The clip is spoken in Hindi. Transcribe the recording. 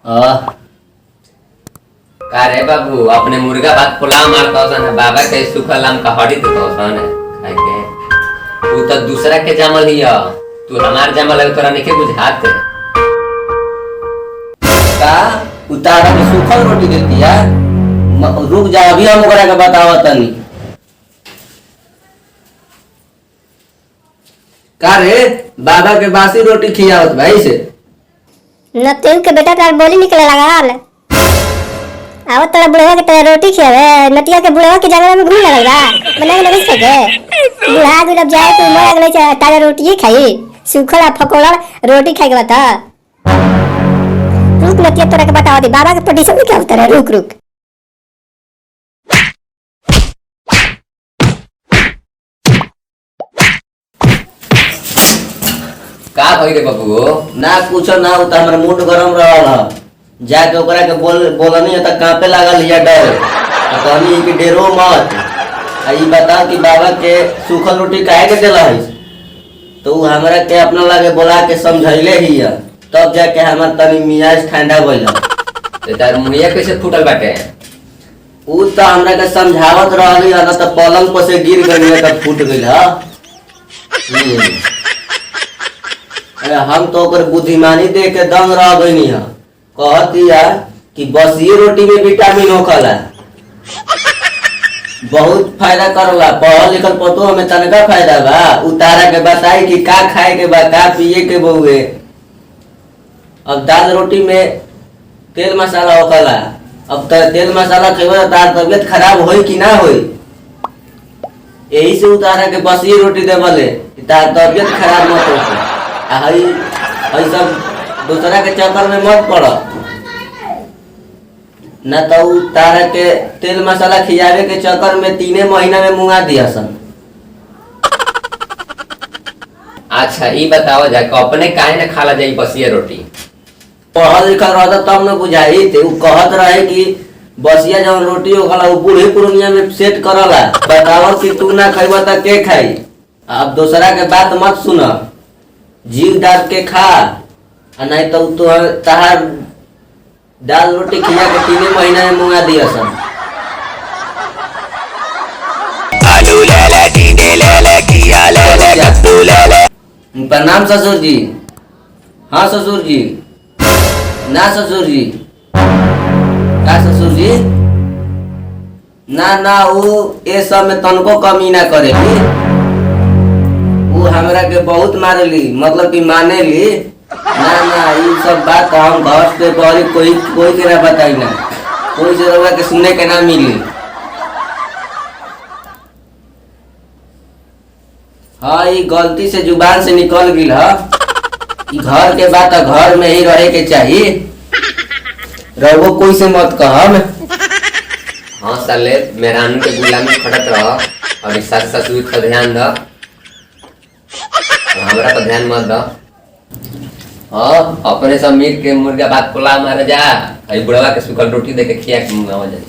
आह, का रे बाबू अपने मुर्गा भात पुलाव मारता सन बाबा के सुखल आम का हड़ी देता सन खाए के। तू तो दूसरा के जमल हिया, तू हमार जमल है तोरा नहीं बुझात। का उतारा के सूखल रोटी देती है। रुक जा, अभी हम ओकरा के बतावा तनी। का रे बाबा के बासी रोटी खियावत भाई से न तेल के बेटा तार बोली निकले लगा हाल आवत तोरा बुढ़वा के तेरा रोटी खियावे नटिया के बुढ़वा के जंगल में घूमे लगला बना के लगे सके बुढ़ा गुलाब जाए तो मोया गले ताजा रोटी ही खाई सूखल फकोड़ा रोटी खाए के बता रुक नटिया तोरा के बतावा दी बाबा के पोजीशन में क्या होता है रुक रुक का भई रे बाबू ना कुछ ना होता। हमारा मूड गरम रहल ह जाके ओकरा के बोलनी है त कांपे लागल या डर तो कहनी कि डेरो मत। ई बता कि बाबा के सूखल रोटी काहे के देला है तो उ हमरा के अपना लगे बोला के समझैले ही है तब जाके हमार तनी मियाज ठंडा भइल। ते तार मुड़िया कैसे फूटल बाटे। उ त हमरा के समझावत रहली है न त पलंग पर से गिर गई है त फूट गइल ह। अरे हम तो ओकर बुद्धिमानी देख के दंग रह गईनी है। कहती है कि बस ये रोटी में विटामिन होखला बहुत फायदा करला। पढ़ल लिखल पतो हमें तनका फायदा बा। उतारा के बताई कि का खाए के बा का पिए के बउए। अब दाल रोटी में तेल मसाला होखला। अब तेल मसाला खेबे तो तार तबियत खराब होई कि ना होई। यही से उतारा के बस ये रोटी देवले तार तबियत खराब मत हो। हई सब दूसरा के चक्कर में मत पड़ न तो तारा के तेल मसाला खियावे के चक्कर में 3 महीना में मुंगा दिया सन। अच्छा ई बताओ जा अपने काहे न खाला जाई बसिया रोटी। पढ़ल लिखल रहता तब न बुझाई थे। उ कहत रहे कि बसिया जब रोटी होखला उ बूढ़े पुरनिया में सेट करला। बताओ कि तू ना खइबा त के खाई। अब दूसरा के बात मत सुना, जीव डाल के खा नहीं तो तहार दाल रोटी खिया के 3 महीना में मुंगा दिया सन। प्रणाम ससुर जी। हाँ ससुर जी। ना ससुर जी का ससुर जी ना ना वो ये सब में तनको कमी ना करेगी। वो हमरा के बहुत मारेली मतलब कि मानेली। ना ना ये सब बात हम घर से बहरी कोई के ना बताई ना कोई से रउआ के सुने के ना मिली। हाँ ये गलती से जुबान से निकल गई है। घर के बात घर में ही रहे के चाहिए। रहो कोई से मत कहम। हाँ साले मेहरानू के गुलामी खड़त रह और सास ससुर पर ध्यान द हमरा पर ध्यान मत द। हाँ अपने सब मीट के मुर्गा भात पुलाव मारे जा बुढ़वा के सूखल रोटी दे के खिया के मुंगा हो जाए।